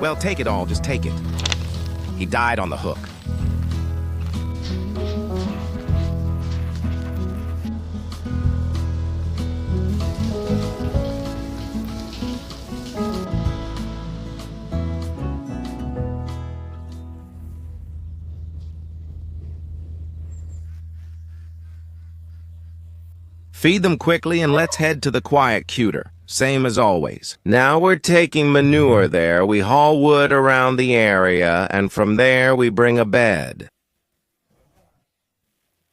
Well, take it all, just take it. He died on the hook. Feed them quickly and let's head to the quiet cuter. Same as always. Now we're taking manure there. We haul wood around the area, and from there we bring a bed.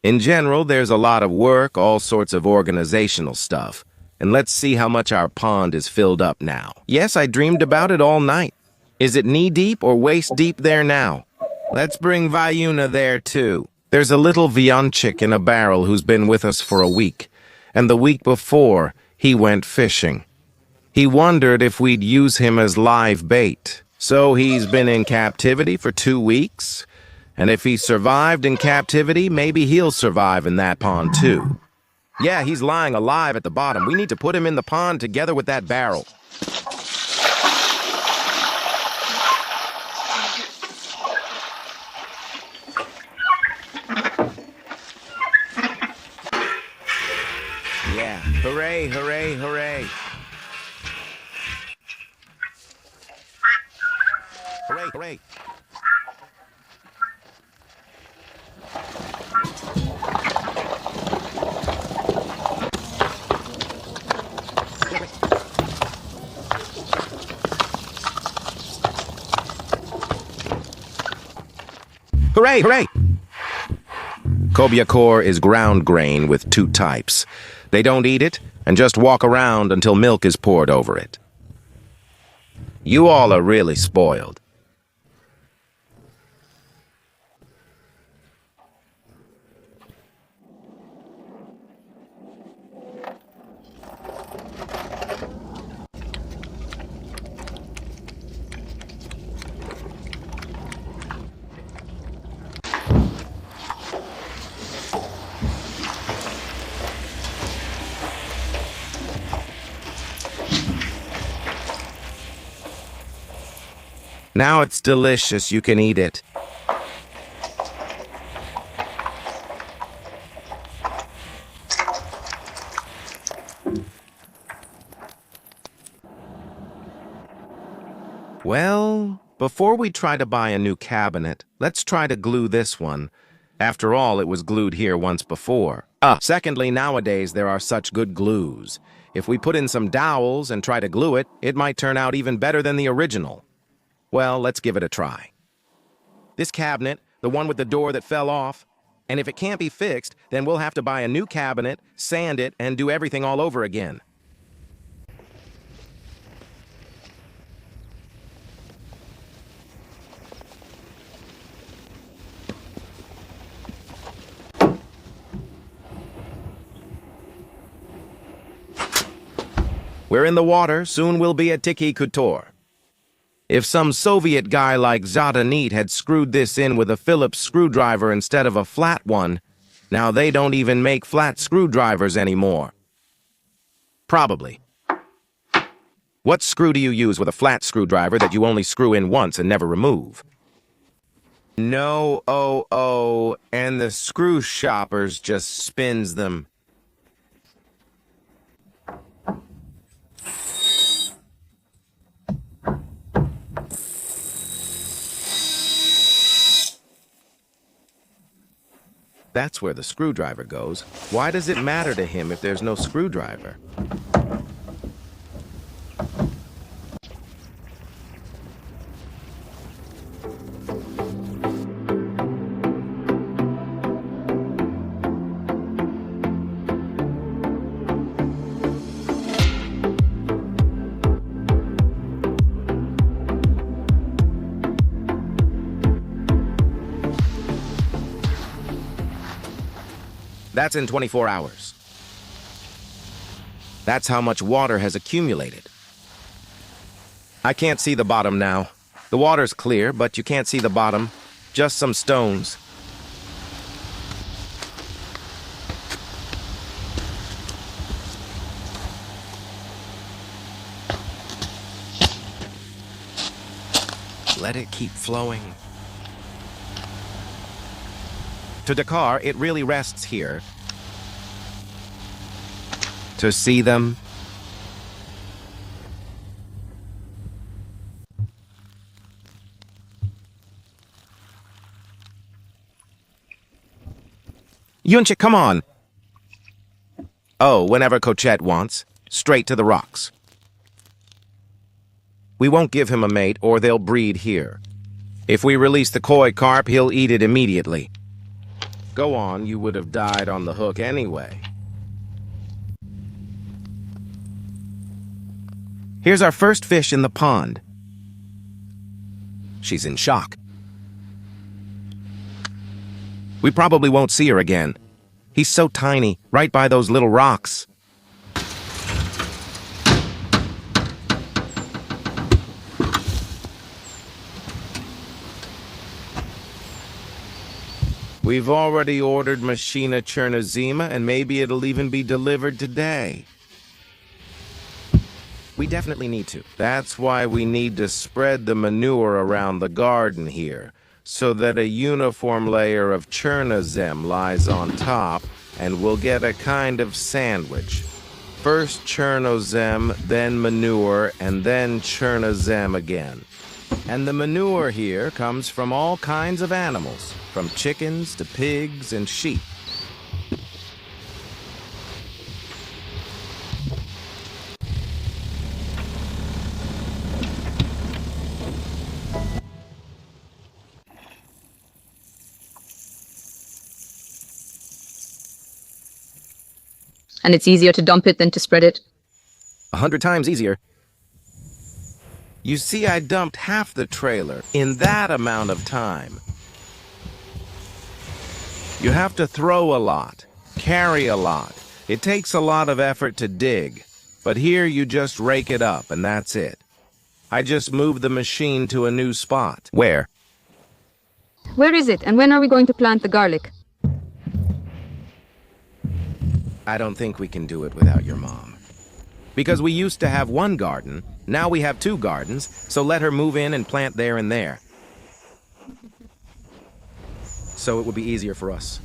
In general, there's a lot of work, all sorts of organizational stuff. And let's see how much our pond is filled up now. Yes, I dreamed about it all night. Is it knee-deep or waist-deep there now? Let's bring Vyuna there, too. There's a little Vyonchik in a barrel who's been with us for a week. And the week before, he went fishing. He wondered if we'd use him as live bait. So he's been in captivity for 2 weeks. And if he survived in captivity, maybe he'll survive in that pond too. Yeah, he's lying alive at the bottom. We need to put him in the pond together with that barrel. Yeah, hooray, hooray, hooray. Hooray, hooray. Hooray, hooray! Kobyakor is ground grain with 2 types. They don't eat it and just walk around until milk is poured over it. You all are really spoiled. Now it's delicious, you can eat it. Well, before we try to buy a new cabinet, let's try to glue this one. After all, it was glued here once before. Secondly, nowadays there are such good glues. If we put in some dowels and try to glue it, it might turn out even better than the original. Well, let's give it a try. This cabinet, the one with the door that fell off, and if it can't be fixed, then we'll have to buy a new cabinet, sand it, and do everything all over again. We're in the water, soon we'll be at Tiki Couture. If some Soviet guy like Zadanit had screwed this in with a Phillips screwdriver instead of a flat one, now they don't even make flat screwdrivers anymore. Probably. What screw do you use with a flat screwdriver that you only screw in once and never remove? No, and the screw shoppers just spins them. That's where the screwdriver goes. Why does it matter to him if there's no screwdriver? That's in 24 hours. That's how much water has accumulated. I can't see the bottom now. The water's clear, but you can't see the bottom. Just some stones. let it keep flowing. To Dakar, it really rests here. To see them. Yunchik, come on. Oh, whenever Cochette wants. Straight to the rocks. We won't give him a mate, or they'll breed here. If we release the koi carp, he'll eat it immediately. Go on, you would have died on the hook anyway. Here's our first fish in the pond. She's in shock. We probably won't see her again. He's so tiny, right by those little rocks. We've already ordered Machina Chernozema, and maybe it'll even be delivered today. We definitely need to. That's why we need to spread the manure around the garden here, so that a uniform layer of Chernozem lies on top, and we'll get a kind of sandwich. First Chernozem, then manure, and then Chernozem again. And the manure here comes from all kinds of animals, from chickens to pigs and sheep. And it's easier to dump it than to spread it? 100 times easier. You see, I dumped half the trailer in that amount of time. You have to throw a lot, carry a lot. It takes a lot of effort to dig, but here you just rake it up and that's it. I just moved the machine to a new spot. Where? Where is it, and when are we going to plant the garlic? I don't think we can do it without your mom. Because we used to have one garden, now we have 2 gardens, so let her move in and plant there and there. So it would be easier for us.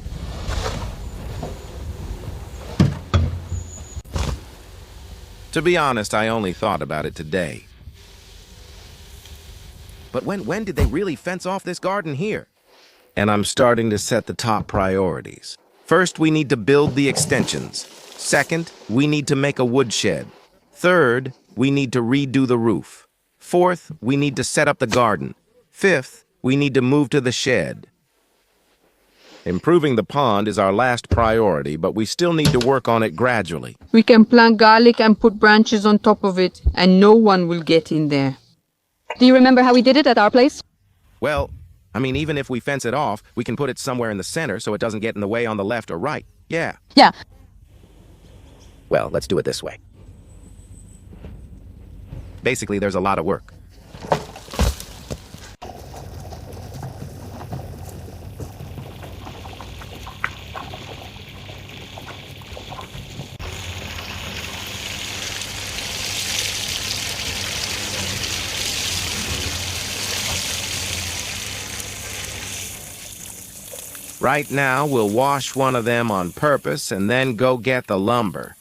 To be honest, I only thought about it today. But when did they really fence off this garden here? And I'm starting to set the top priorities. First, we need to build the extensions. Second, we need to make a woodshed. Third, we need to redo the roof. Fourth, we need to set up the garden. Fifth, we need to move to the shed. Improving the pond is our last priority, but we still need to work on it gradually. We can plant garlic and put branches on top of it, and no one will get in there. Do you remember how we did it at our place? Well, I mean, even if we fence it off, we can put it somewhere in the center so it doesn't get in the way on the left or right. Yeah. Yeah. Well, let's do it this way. Basically, there's a lot of work. Right now, we'll wash one of them on purpose and then go get the lumber.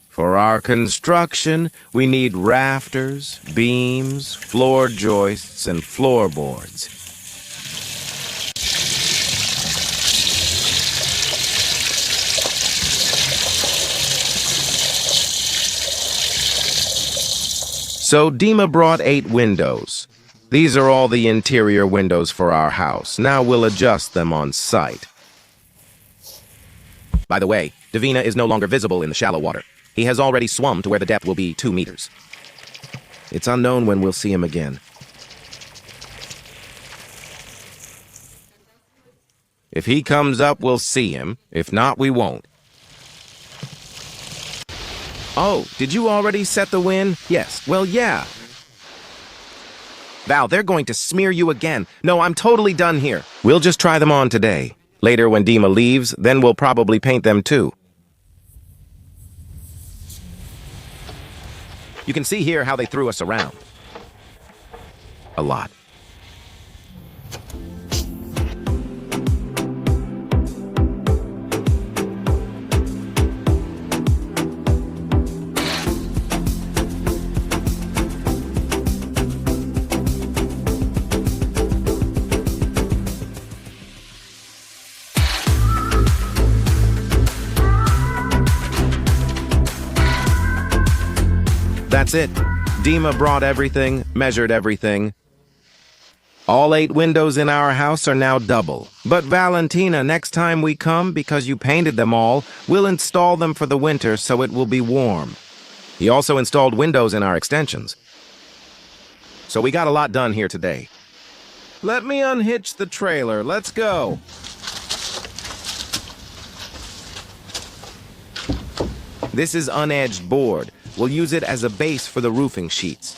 For our construction, we need rafters, beams, floor joists, and floorboards. So Dima brought 8 windows. These are all the interior windows for our house. Now we'll adjust them on site. By the way, Davina is no longer visible in the shallow water. He has already swum to where the depth will be 2 meters. It's unknown when we'll see him again. If he comes up, we'll see him. If not, we won't. Oh, did you already set the wind? Yes. Well, yeah. Val, they're going to smear you again. No, I'm totally done here. We'll just try them on today. Later, when Dima leaves, then we'll probably paint them too. You can see here how they threw us around. A lot. That's it. Dima brought everything, measured everything. All 8 windows in our house are now double. But Valentina, next time we come, because you painted them all, we'll install them for the winter so it will be warm. He also installed windows in our extensions. So we got a lot done here today. Let me unhitch the trailer. Let's go. This is unedged board. We'll use it as a base for the roofing sheets.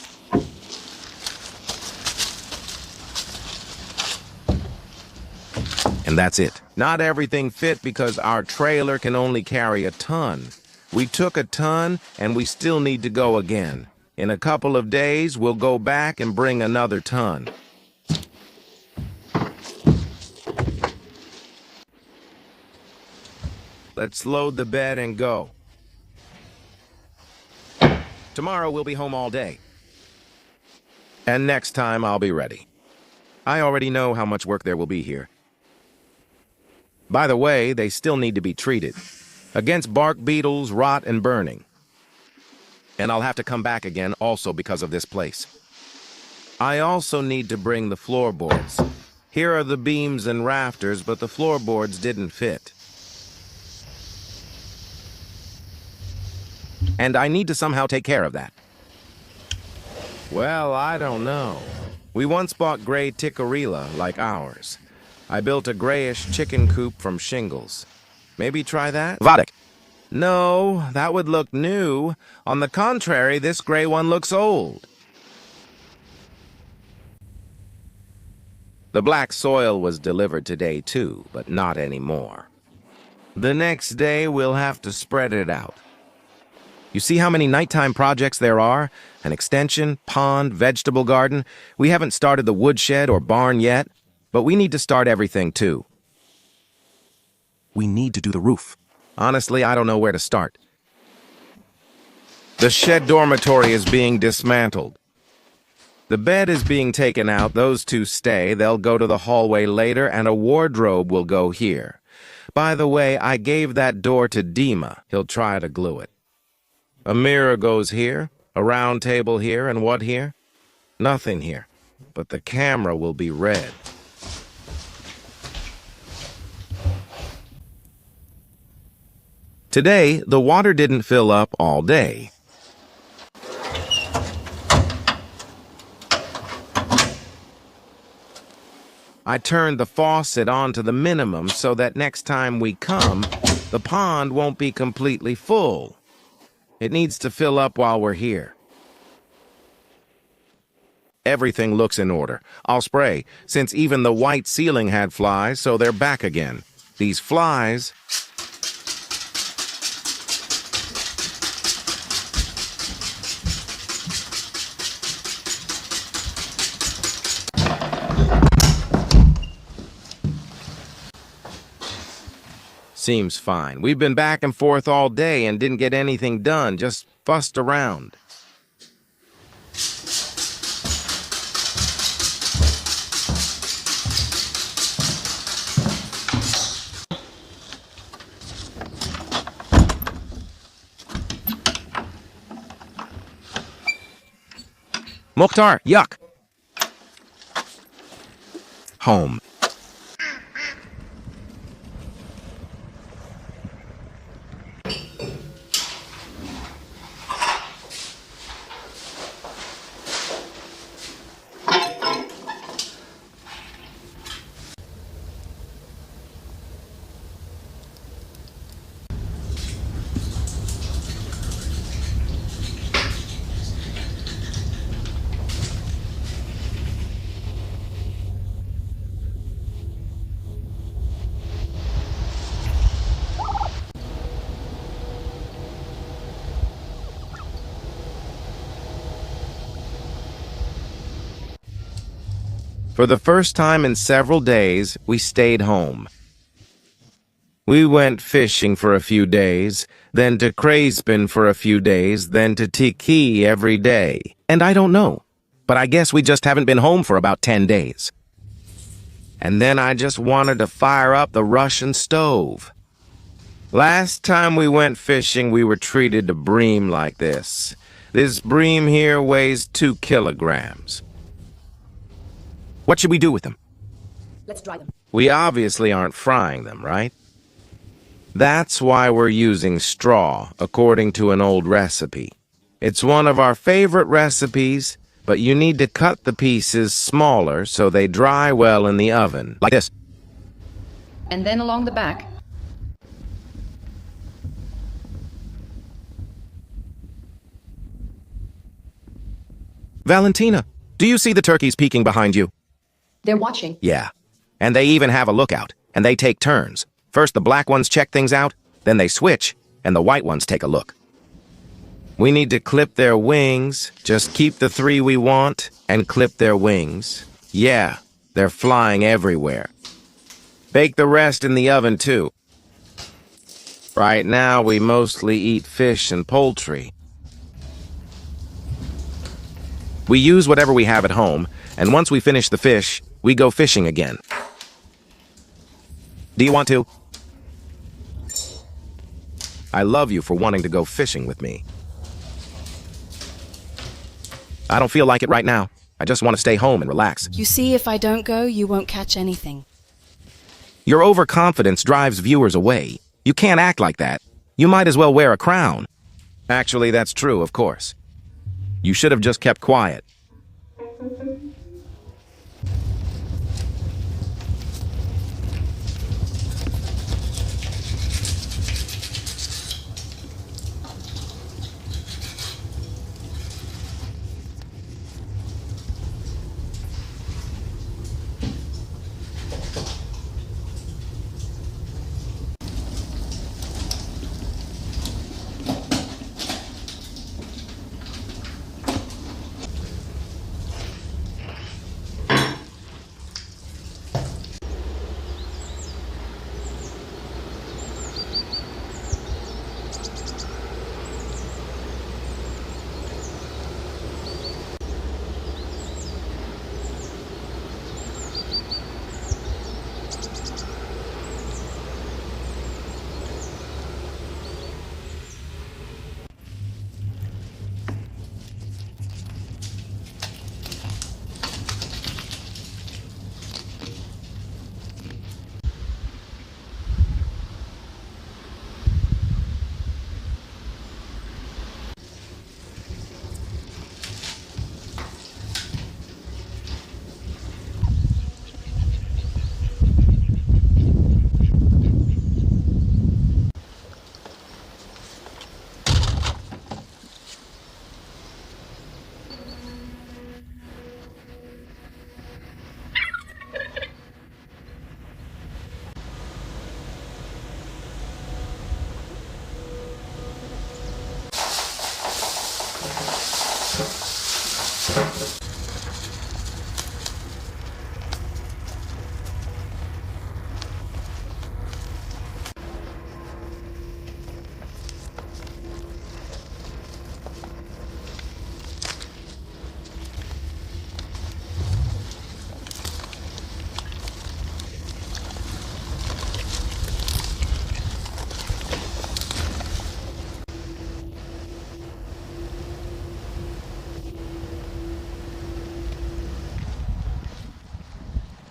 And that's it. Not everything fit because our trailer can only carry a ton. We took a ton and we still need to go again. In a couple of days, we'll go back and bring another ton. Let's load the bed and go. Tomorrow we'll be home all day. And next time I'll be ready. I already know how much work there will be here. By the way, they still need to be treated against bark beetles, rot, and burning. And I'll have to come back again also because of this place. I also need to bring the floorboards. Here are the beams and rafters, but the floorboards didn't fit. And I need to somehow take care of that. Well, I don't know. We once bought gray ticarilla like ours. I built a grayish chicken coop from shingles. Maybe try that? Vadik. No, that would look new. On the contrary, this gray one looks old. The black soil was delivered today too, but not anymore. The next day, we'll have to spread it out. You see how many nighttime projects there are? An extension, pond, vegetable garden. We haven't started the woodshed or barn yet, but we need to start everything too. We need to do the roof. Honestly, I don't know where to start. The shed dormitory is being dismantled. The bed is being taken out. Those two stay. They'll go to the hallway later, and a wardrobe will go here. By the way, I gave that door to Dima. He'll try to glue it. A mirror goes here, a round table here, and what here? Nothing here, but the camera will be red. Today, the water didn't fill up all day. I turned the faucet on to the minimum so that next time we come, the pond won't be completely full. It needs to fill up while we're here. Everything looks in order. I'll spray, since even the white ceiling had flies, so they're back again. These flies... Seems fine. We've been back and forth all day and didn't get anything done, just fussed around. Mukhtar, yuck! Home. For the first time in several days, we stayed home. We went fishing for a few days, then to Crayspin for a few days, then to Tiki every day. And I don't know, but I guess we just haven't been home for about 10 days. And then I just wanted to fire up the Russian stove. Last time we went fishing, we were treated to bream like this. This bream here weighs 2 kilograms. What should we do with them? Let's dry them. We obviously aren't frying them, right? That's why we're using straw, according to an old recipe. It's one of our favorite recipes, but you need to cut the pieces smaller so they dry well in the oven, like this. And then along the back. Valentina, do you see the turkeys peeking behind you? They're watching. Yeah. And they even have a lookout, and they take turns. First the black ones check things out, then they switch, and the white ones take a look. We need to clip their wings. Just keep the 3 we want and clip their wings. Yeah, they're flying everywhere. Bake the rest in the oven too. Right now we mostly eat fish and poultry. We use whatever we have at home, and once we finish the fish, we go fishing again. Do you want to? I love you for wanting to go fishing with me. I don't feel like it right now. I just want to stay home and relax. You see, if I don't go, you won't catch anything. Your overconfidence drives viewers away. You can't act like that. You might as well wear a crown. Actually, that's true, of course. You should have just kept quiet.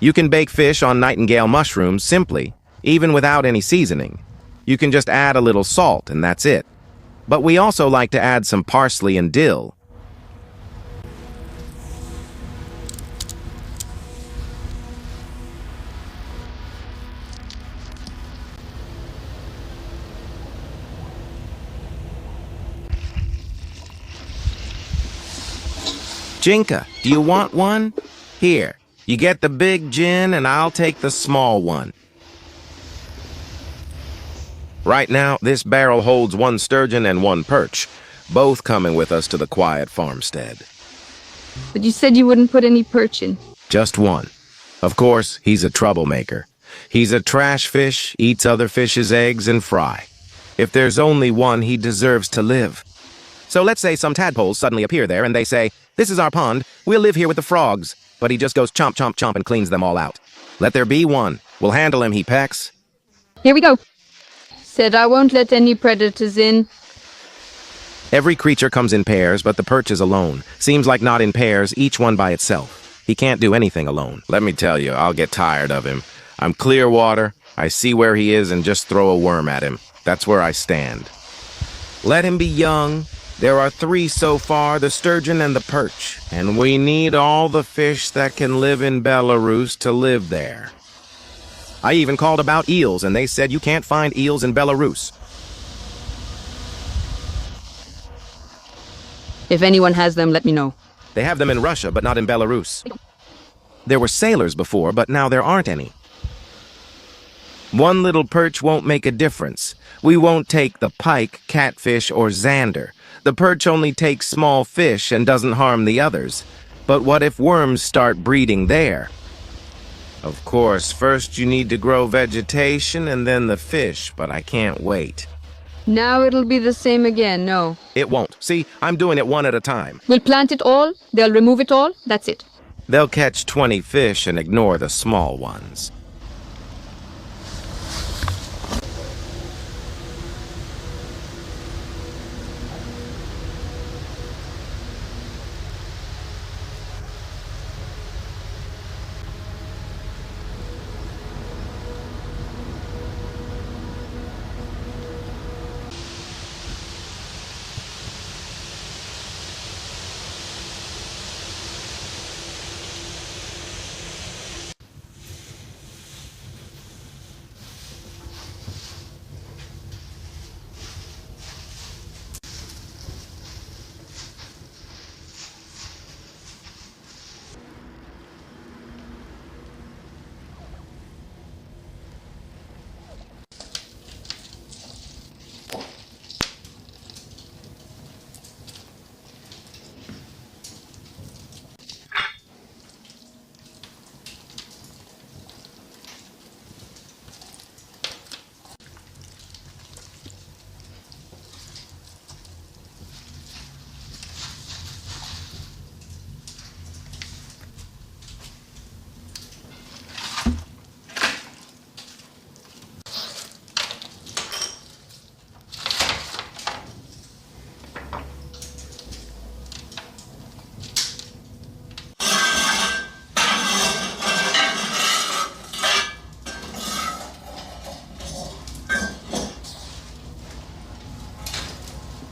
You can bake fish on nightingale mushrooms simply, even without any seasoning. You can just add a little salt and that's it. But we also like to add some parsley and dill. Jinka, do you want one? Here, you get the big gin and I'll take the small one. Right now, this barrel holds 1 sturgeon and 1 perch, both coming with us to the quiet farmstead. But you said you wouldn't put any perch in. Just 1. Of course, he's a troublemaker. He's a trash fish, eats other fish's eggs and fry. If there's only 1, he deserves to live. So let's say some tadpoles suddenly appear there and they say, "This is our pond, we'll live here with the frogs." But he just goes chomp, chomp, chomp and cleans them all out. Let there be 1. We'll handle him, he pecks. Here we go. Said I won't let any predators in. Every creature comes in pairs, but the perch is alone. Seems like not in pairs, each one by itself. He can't do anything alone. Let me tell you, I'll get tired of him. I'm clear water. I see where he is and just throw a worm at him. That's where I stand. Let him be young. There are 3 so far, the sturgeon and the perch. And we need all the fish that can live in Belarus to live there. I even called about eels, and they said you can't find eels in Belarus. If anyone has them, let me know. They have them in Russia, but not in Belarus. There were sailors before, but now there aren't any. One little perch won't make a difference. We won't take the pike, catfish, or zander. The perch only takes small fish and doesn't harm the others. But what if worms start breeding there? Of course, first you need to grow vegetation and then the fish, but I can't wait. Now it'll be the same again, no. It won't. See, I'm doing it one at a time. We'll plant it all, they'll remove it all, that's it. They'll catch 20 fish and ignore the small ones.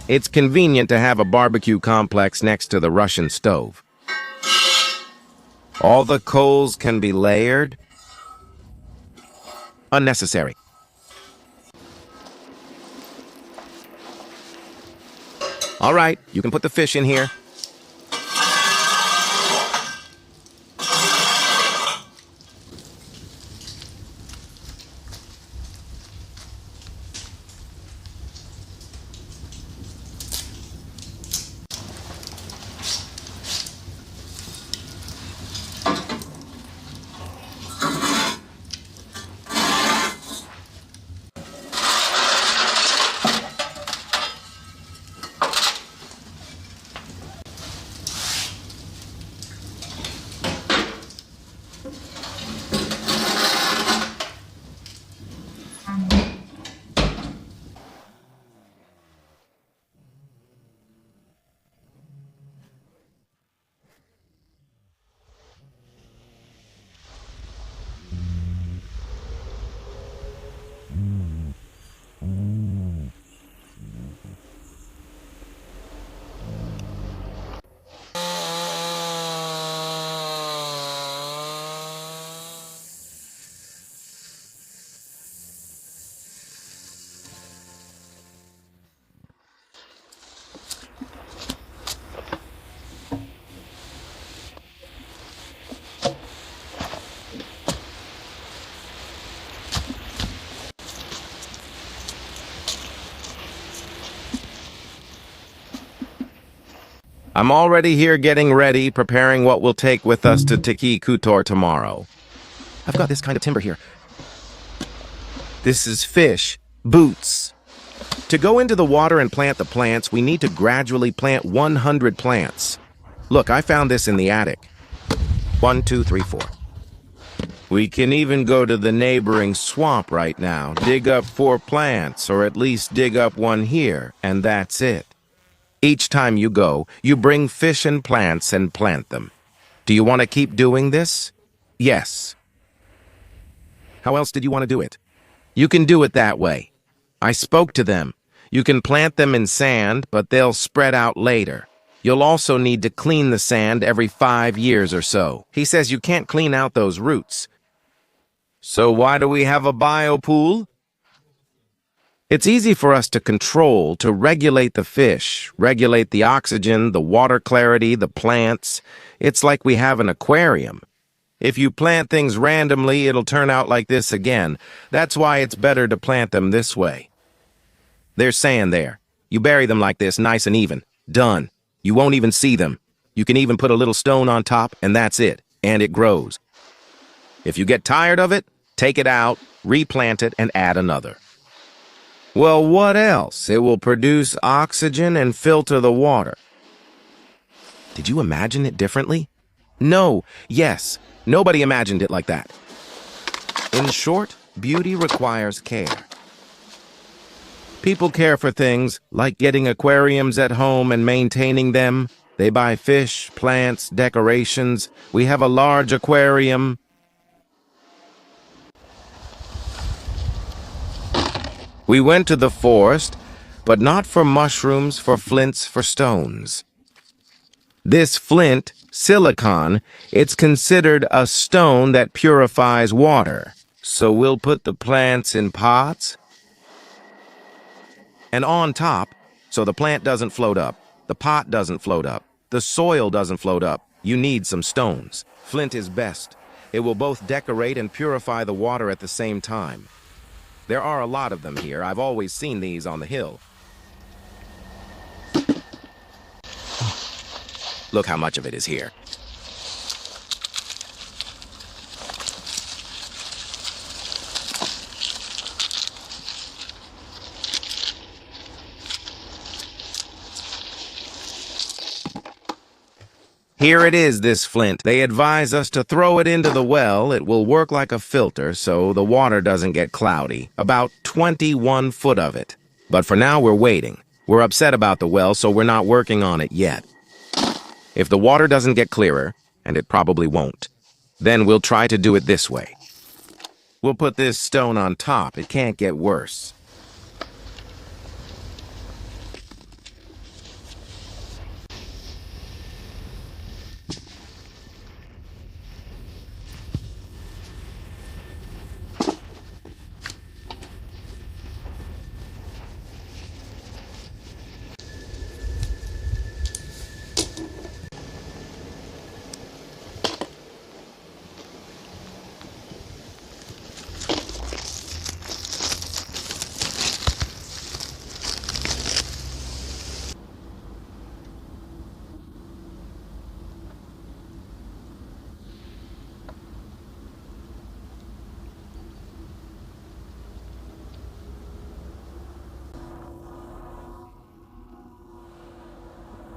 It's convenient to have a barbecue complex next to the Russian stove. All the coals can be layered. Unnecessary. All right, you can put the fish in here. I'm already here getting ready, preparing what we'll take with us to Tiki Kutor tomorrow. I've got this kind of timber here. This is fish, boots. To go into the water and plant the plants, we need to gradually plant 100 plants. Look, I found this in the attic. 1, 2, 3, 4. We can even go to the neighboring swamp right now, dig up 4 plants, or at least dig up one here, and that's it. Each time you go, you bring fish and plants and plant them. Do you want to keep doing this? Yes. How else did you want to do it? You can do it that way. I spoke to them. You can plant them in sand, but they'll spread out later. You'll also need to clean the sand every 5 years or so. He says you can't clean out those roots. So why do we have a biopool? It's easy for us to control, to regulate the fish, regulate the oxygen, the water clarity, the plants. It's like we have an aquarium. If you plant things randomly, it'll turn out like this again. That's why it's better to plant them this way. There's sand there. You bury them like this, nice and even. Done. You won't even see them. You can even put a little stone on top, and that's it. And it grows. If you get tired of it, take it out, replant it, and add another. Well, what else? It will produce oxygen and filter the water. Did you imagine it differently? No. Yes. Nobody imagined it like that. In short, beauty requires care. People care for things like getting aquariums at home and maintaining them. They buy fish, plants, decorations. We have a large aquarium. We went to the forest, but not for mushrooms, for flints, for stones. This flint, silicon, it's considered a stone that purifies water. So we'll put the plants in pots and on top, so the plant doesn't float up, the pot doesn't float up, the soil doesn't float up. You need some stones. Flint is best. It will both decorate and purify the water at the same time. There are a lot of them here. I've always seen these on the hill. Look how much of it is here. Here it is, this flint. They advise us to throw it into the well. It will work like a filter so the water doesn't get cloudy. About 21 foot of it. But for now, we're waiting. We're upset about the well, so we're not working on it yet. If the water doesn't get clearer, and it probably won't, then we'll try to do it this way. We'll put this stone on top. It can't get worse.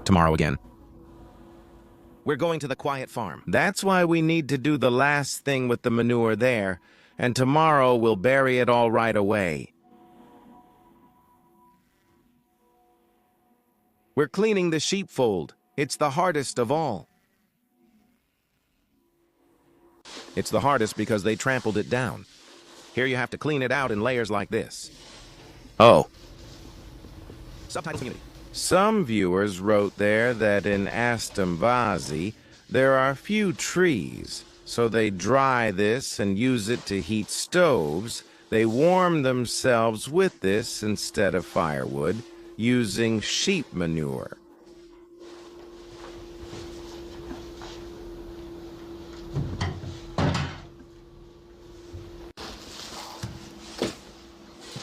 Tomorrow again. We're going to the quiet farm. That's why we need to do the last thing with the manure there, and tomorrow we'll bury it all right away. We're cleaning the sheepfold. It's the hardest of all. It's the hardest because they trampled it down. Here you have to clean it out in layers like this. Oh. Subtitles community. Some viewers wrote there that in Astambazi there are few trees, so they dry this and use it to heat stoves. They warm themselves with this instead of firewood, using sheep manure.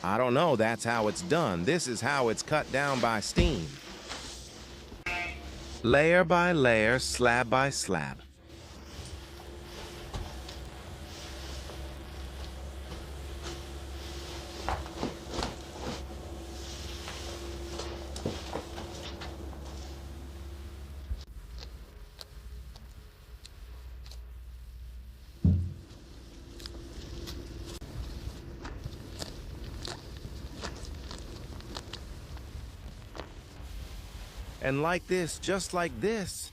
I don't know, that's how it's done. This is how it's cut down by steam. Layer by layer, slab by slab. And like this, just like this.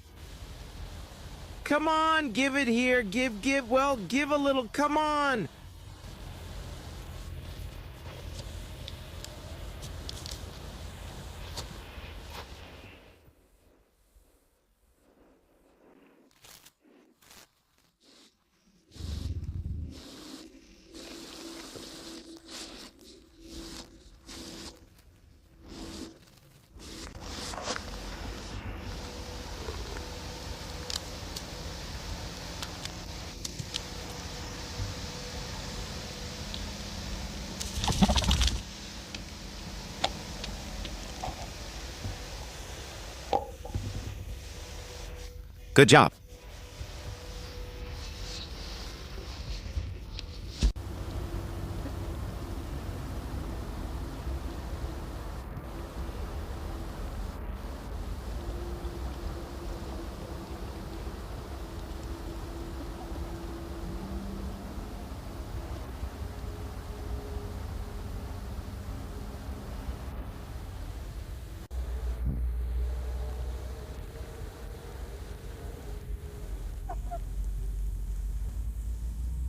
Come on, give it here. Give a little. Come on. Good job.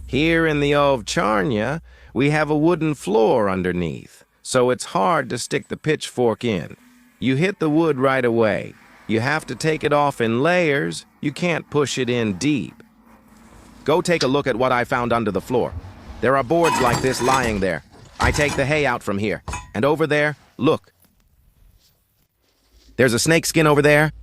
Here in the Ovcharnia, we have a wooden floor underneath, so it's hard to stick the pitchfork in. You hit the wood right away. You have to take it off in layers. You can't push it in deep. Go take a look at what I found under the floor. There are boards like this lying there. I take the hay out from here. And over there, look. There's a snake skin over there.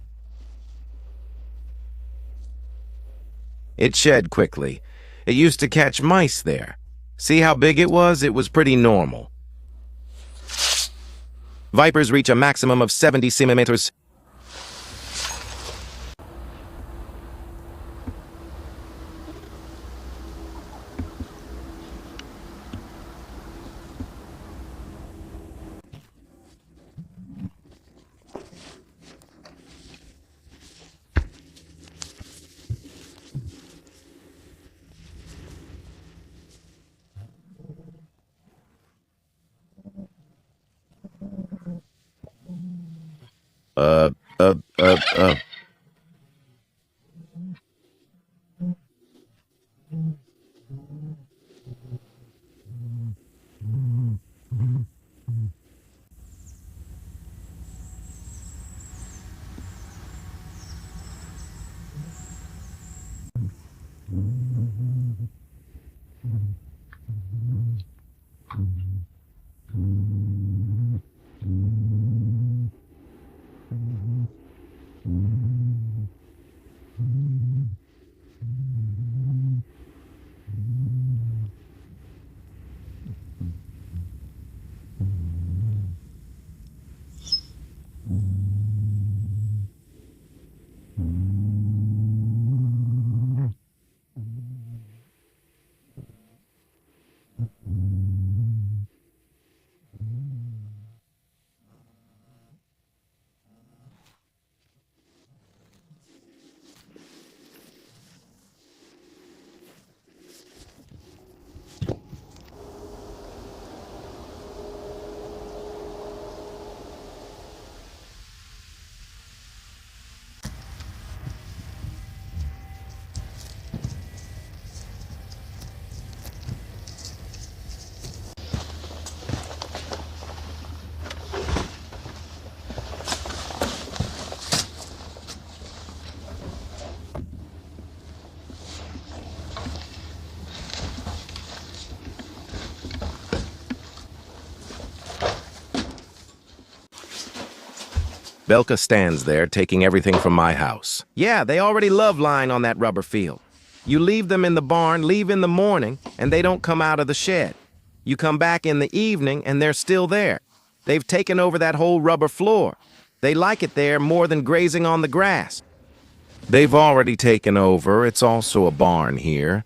It shed quickly. It used to catch mice there. See how big it was? It was pretty normal. Vipers reach a maximum of 70 centimeters. uh. Belka stands there, taking everything from my house. Yeah, they already love lying on that rubber field. You leave them in the barn, leave in the morning, and they don't come out of the shed. You come back in the evening, and they're still there. They've taken over that whole rubber floor. They like it there more than grazing on the grass. They've already taken over. It's also a barn here.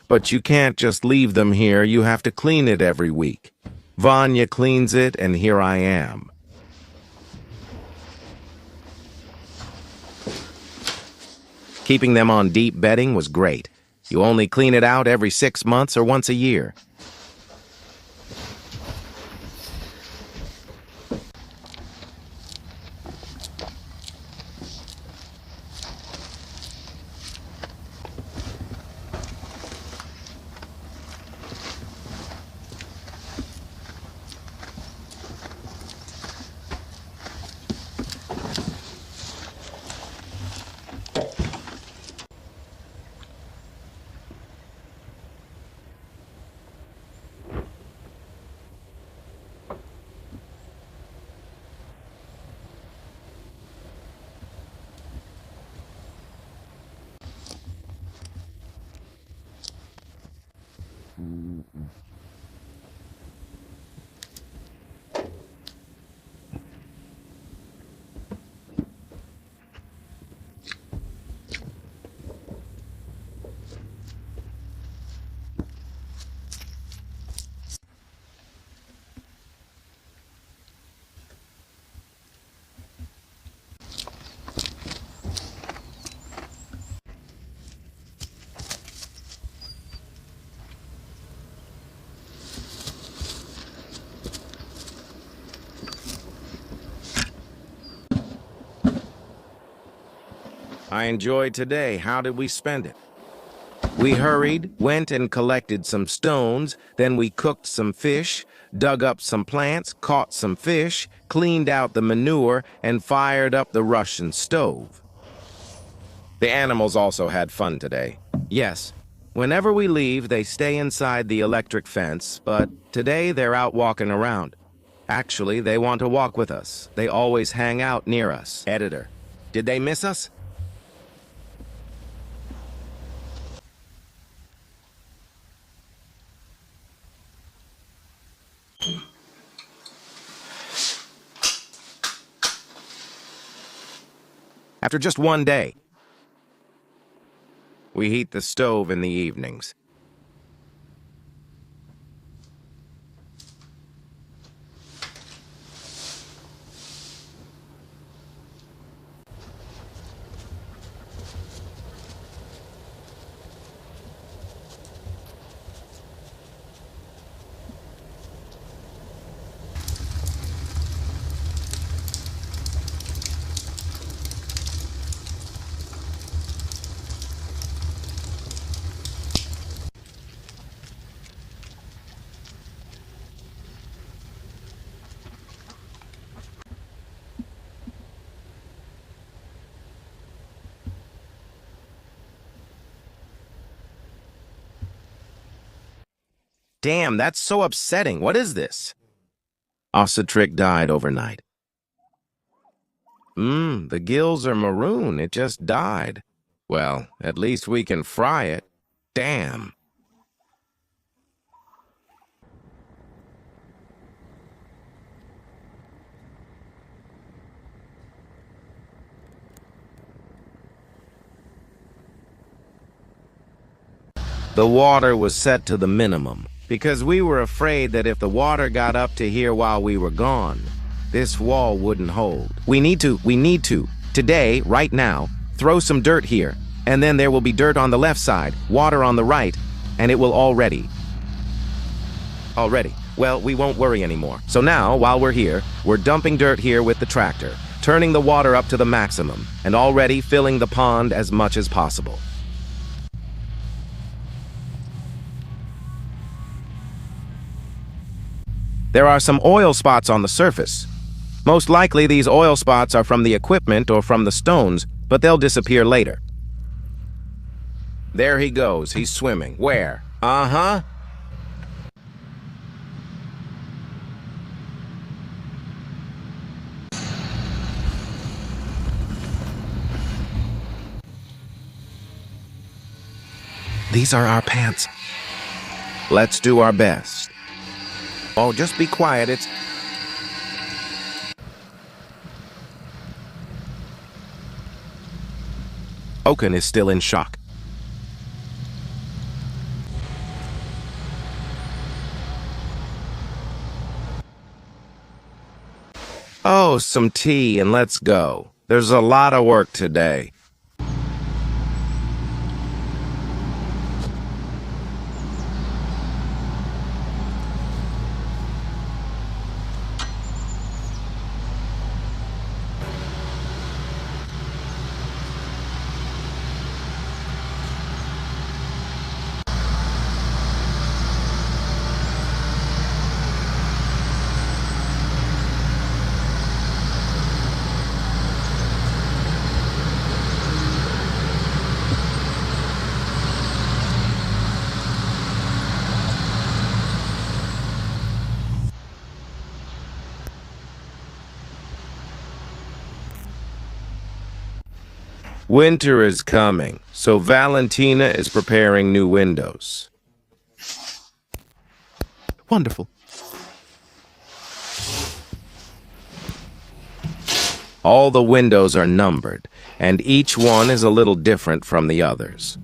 But you can't just leave them here. You have to clean it every week. Vanya cleans it, and here I am. Keeping them on deep bedding was great. You only clean it out every 6 months or once a year. I enjoyed today. How did we spend it? We hurried, went and collected some stones, then we cooked some fish, dug up some plants, caught some fish, cleaned out the manure, and fired up the Russian stove. The animals also had fun today. Yes, whenever we leave, they stay inside the electric fence, but today they're out walking around. Actually, they want to walk with us. They always hang out near us. Editor, did they miss us? After just one day, we heat the stove in the evenings. Damn, that's so upsetting. What is this? Ossitrick died overnight. The gills are maroon. It just died. Well, at least we can fry it. Damn. The water was set to the minimum because we were afraid that if the water got up to here while we were gone, this wall wouldn't hold. We need to, today, right now, throw some dirt here, and then there will be dirt on the left side, water on the right, and it will already. Well, we won't worry anymore. So now, while we're here, we're dumping dirt here with the tractor, turning the water up to the maximum, and already filling the pond as much as possible. There are some oil spots on the surface. Most likely these oil spots are from the equipment or from the stones, but they'll disappear later. There he goes. He's swimming. Where? Uh-huh. These are our pants. Let's do our best. Oh, just be quiet. It's... Oaken is still in shock. Oh, some tea and let's go. There's a lot of work today. Winter is coming, so Valentina is preparing new windows. Wonderful. All the windows are numbered, and each one is a little different from the others.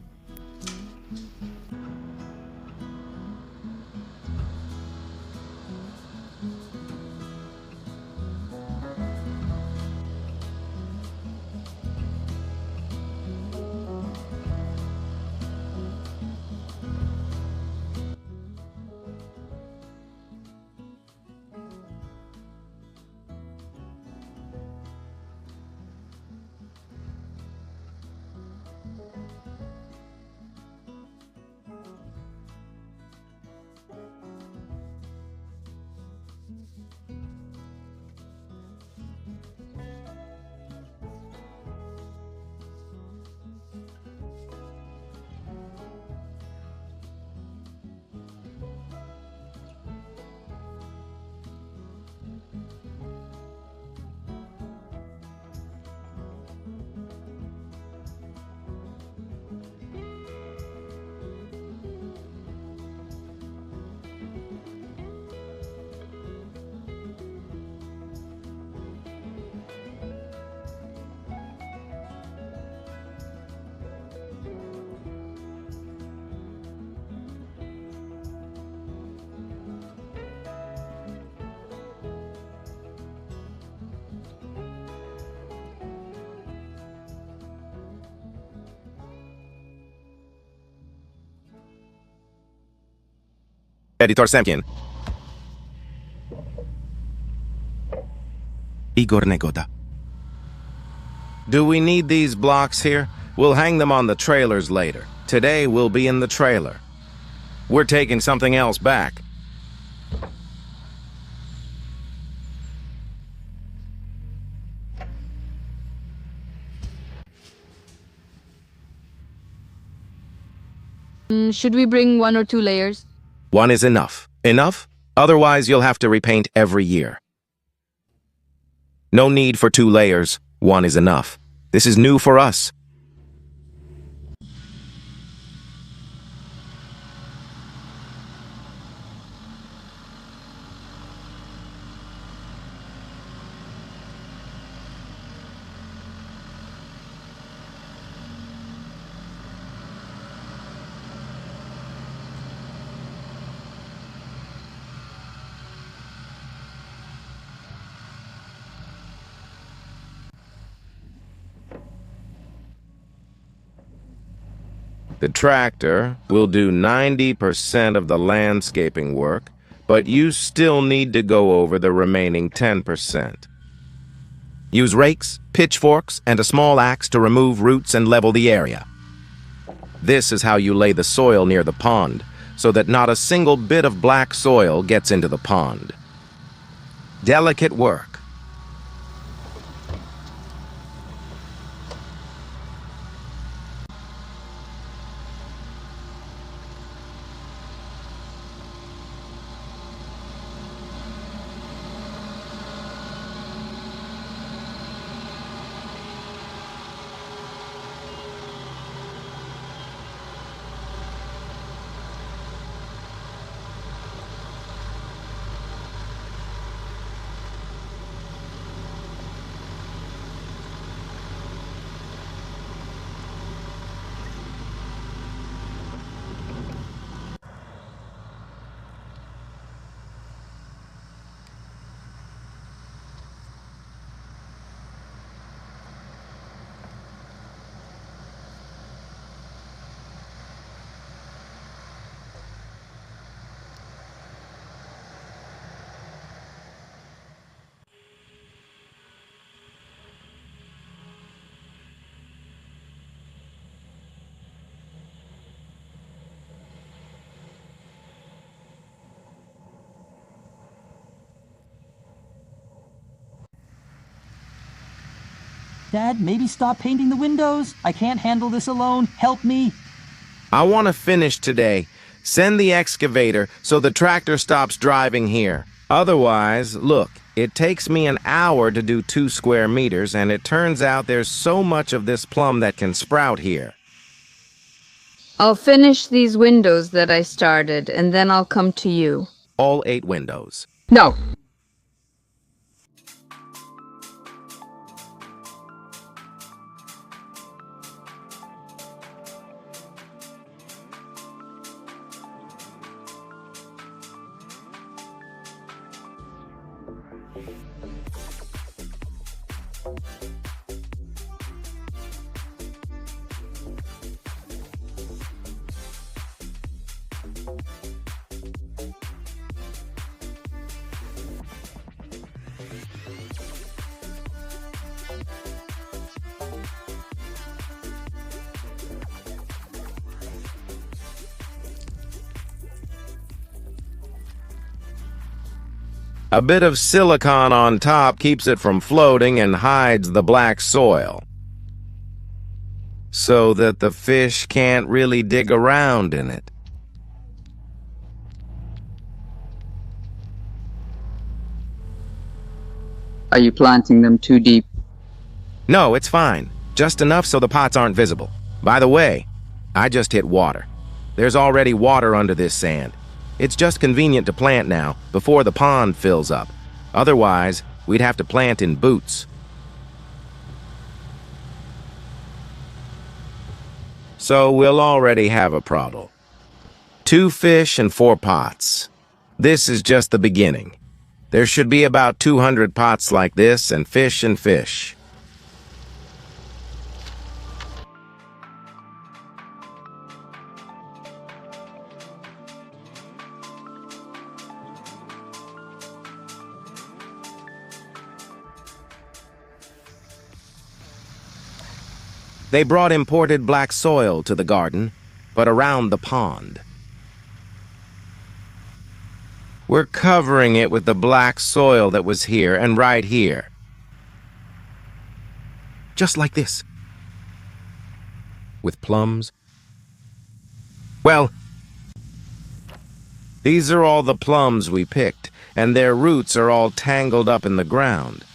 Editor Semkin. Igor Negoda. Do we need these blocks here? We'll hang them on the trailers later. Today we'll be in the trailer. We're taking something else back. Should we bring 1 or 2 layers? One is enough. Enough? Otherwise you'll have to repaint every year. No need for 2 layers. 1 is enough. This is new for us. The tractor will do 90% of the landscaping work, but you still need to go over the remaining 10%. Use rakes, pitchforks, and a small axe to remove roots and level the area. This is how you lay the soil near the pond, so that not a single bit of black soil gets into the pond. Delicate work. Dad, maybe stop painting the windows. I can't handle this alone. Help me. I want to finish today. Send the excavator so the tractor stops driving here. Otherwise, look, it takes me an hour to do 2 square meters, and it turns out there's so much of this plum that can sprout here. I'll finish these windows that I started, and then I'll come to you. All 8 windows. No. A bit of silicone on top keeps it from floating and hides the black soil, so that the fish can't really dig around in it. Are you planting them too deep? No, it's fine. Just enough so the pots aren't visible. By the way, I just hit water. There's already water under this sand. It's just convenient to plant now, before the pond fills up. Otherwise, we'd have to plant in boots. So we'll already have a problem. 2 fish and 4 pots. This is just the beginning. There should be about 200 pots like this, and fish. They brought imported black soil to the garden, but around the pond. We're covering it with the black soil that was here and right here. Just like this. With plums. Well, these are all the plums we picked, and their roots are all tangled up in the ground.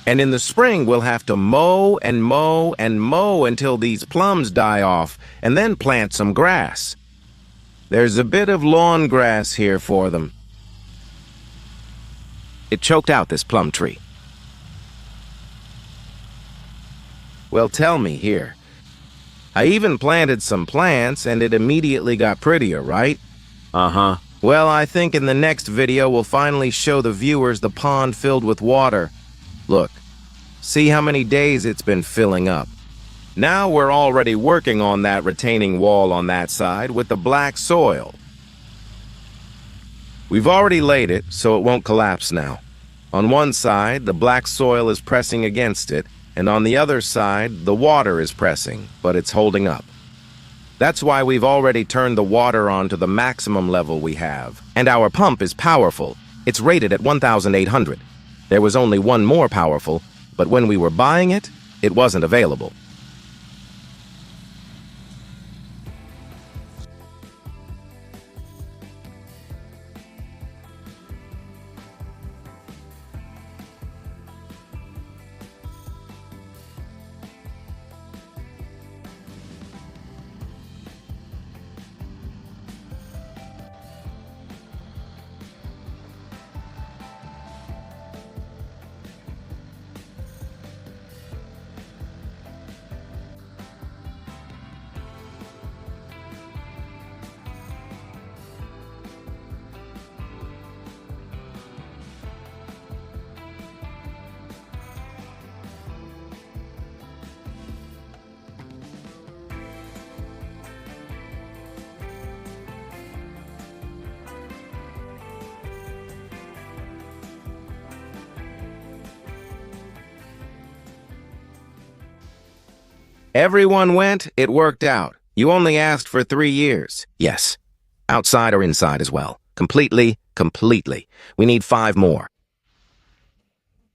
And in the spring, we'll have to mow and mow and mow until these plums die off, and then plant some grass. There's a bit of lawn grass here for them. It choked out this plum tree. Well, tell me here. I even planted some plants, and it immediately got prettier, right? Uh-huh. Well, I think in the next video, we'll finally show the viewers the pond filled with water. Look, see how many days it's been filling up. Now we're already working on that retaining wall on that side with the black soil. We've already laid it, so it won't collapse now. On one side, the black soil is pressing against it, and on the other side, the water is pressing, but it's holding up. That's why we've already turned the water on to the maximum level we have. And our pump is powerful. It's rated at 1,800. There was only one more powerful, but when we were buying it, it wasn't available. Everyone went, it worked out. You only asked for 3 years. Yes. Outside or inside as well. Completely. We need 5 more.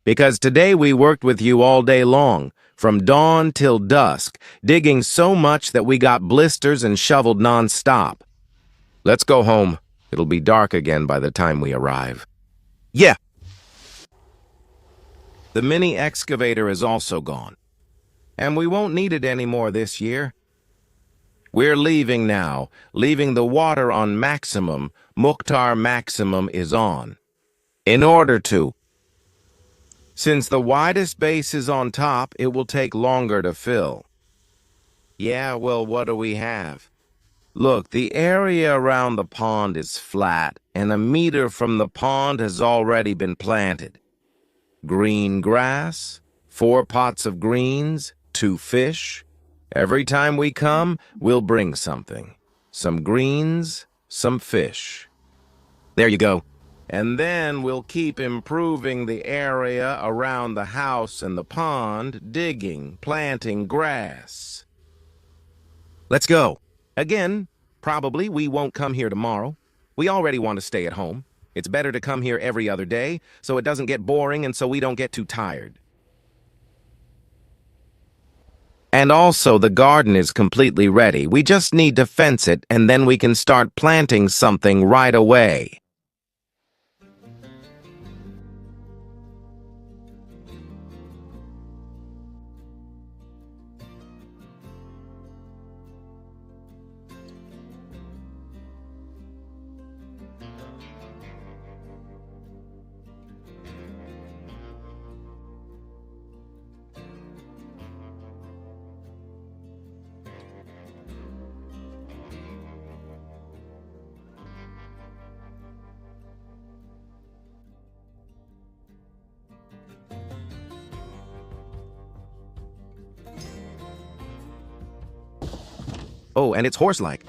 Because today we worked with you all day long, from dawn till dusk, digging so much that we got blisters and shoveled non-stop. Let's go home. It'll be dark again by the time we arrive. Yeah. The mini excavator is also gone. And we won't need it anymore this year. We're leaving now, leaving the water on maximum. Mukhtar maximum is on. In order to. Since the widest base is on top, it will take longer to fill. Yeah, well, what do we have? Look, the area around the pond is flat, and a meter from the pond has already been planted. Green grass, 4 pots of greens, 2 fish. Every time we come, we'll bring something. Some greens, some fish. There you go. And then we'll keep improving the area around the house and the pond, digging, planting grass. Let's go. Again, probably we won't come here tomorrow. We already want to stay at home. It's better to come here every other day, so it doesn't get boring and so we don't get too tired. And also, the garden is completely ready. We just need to fence it, and then we can start planting something right away. Oh, and it's horse-like.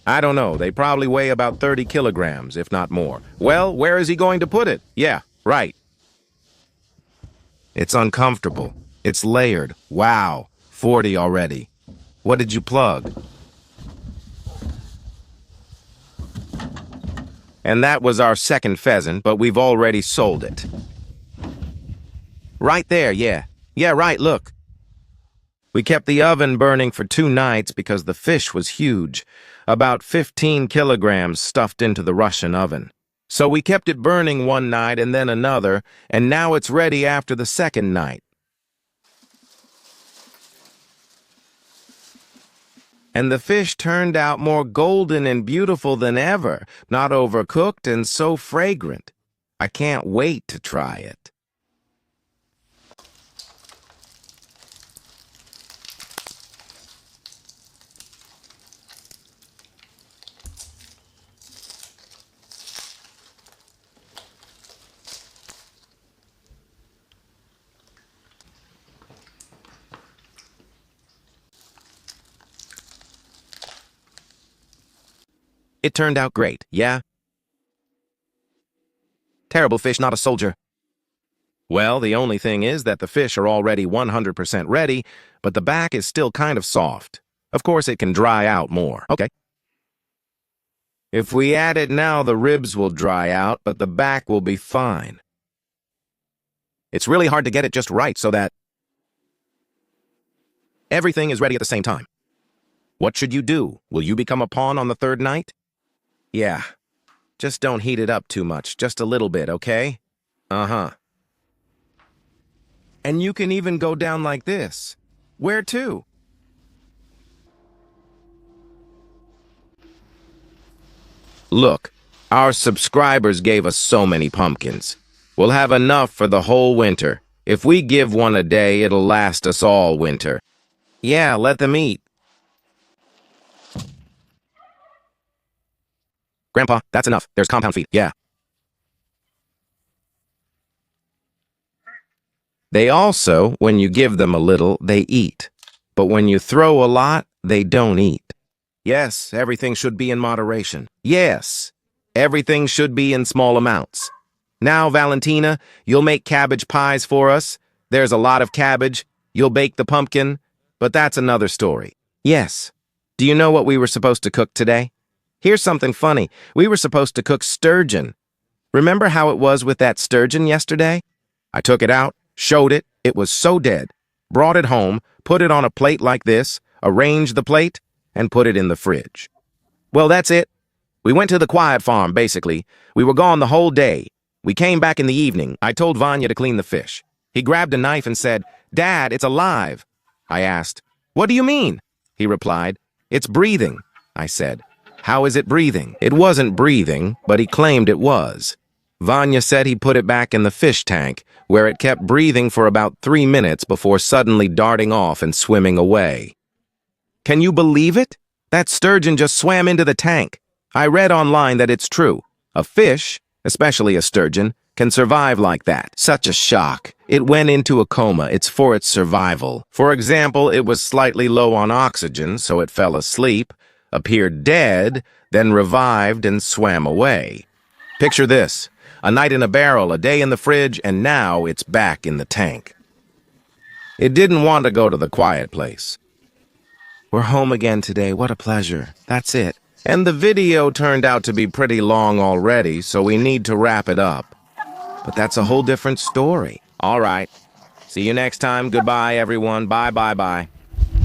I don't know. They probably weigh about 30 kilograms, if not more. Well, where is he going to put it? Yeah, right. It's uncomfortable. It's layered. Wow, 40 already. What did you plug? And that was our second pheasant, but we've already sold it. Right there, yeah. Yeah, right, look. We kept the oven burning for 2 nights because the fish was huge, about 15 kilograms stuffed into the Russian oven. So we kept it burning one night and then another, and now it's ready after the second night. And the fish turned out more golden and beautiful than ever, not overcooked and so fragrant. I can't wait to try it. It turned out great, yeah? Terrible fish, not a soldier. Well, the only thing is that the fish are already 100% ready, but the back is still kind of soft. Of course, it can dry out more. Okay. If we add it now, the ribs will dry out, but the back will be fine. It's really hard to get it just right so that everything is ready at the same time. What should you do? Will you become a pawn on the third night? Yeah. Just don't heat it up too much, just a little bit, okay? Uh-huh. And you can even go down like this. Where to? Look, our subscribers gave us so many pumpkins. We'll have enough for the whole winter. If we give one a day, it'll last us all winter. Yeah, let them eat. Grandpa, that's enough. There's compound feed. Yeah. They also, when you give them a little, they eat. But when you throw a lot, they don't eat. Yes, everything should be in moderation. Yes, everything should be in small amounts. Now, Valentina, you'll make cabbage pies for us. There's a lot of cabbage. You'll bake the pumpkin. But that's another story. Yes. Do you know what we were supposed to cook today? Here's something funny. We were supposed to cook sturgeon. Remember how it was with that sturgeon yesterday? I took it out, showed it. It was so dead. Brought it home, put it on a plate like this, arranged the plate, and put it in the fridge. Well, that's it. We went to the quiet farm, basically. We were gone the whole day. We came back in the evening. I told Vanya to clean the fish. He grabbed a knife and said, "Dad, it's alive." I asked, "What do you mean?" He replied, "It's breathing." I said, "How is it breathing?" It wasn't breathing, but he claimed it was. Vanya said he put it back in the fish tank, where it kept breathing for about 3 minutes before suddenly darting off and swimming away. Can you believe it? That sturgeon just swam into the tank. I read online that it's true. A fish, especially a sturgeon, can survive like that. Such a shock. It went into a coma. It's for its survival. For example, it was slightly low on oxygen, so it fell asleep, appeared dead, then revived and swam away. Picture this. A night in a barrel, a day in the fridge, and now it's back in the tank. It didn't want to go to the quiet place. We're home again today. What a pleasure. That's it. And the video turned out to be pretty long already, so we need to wrap it up. But that's a whole different story. All right. See you next time. Goodbye, everyone. Bye, bye, bye.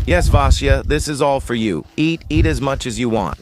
Yes, Vasya, this is all for you. Eat as much as you want.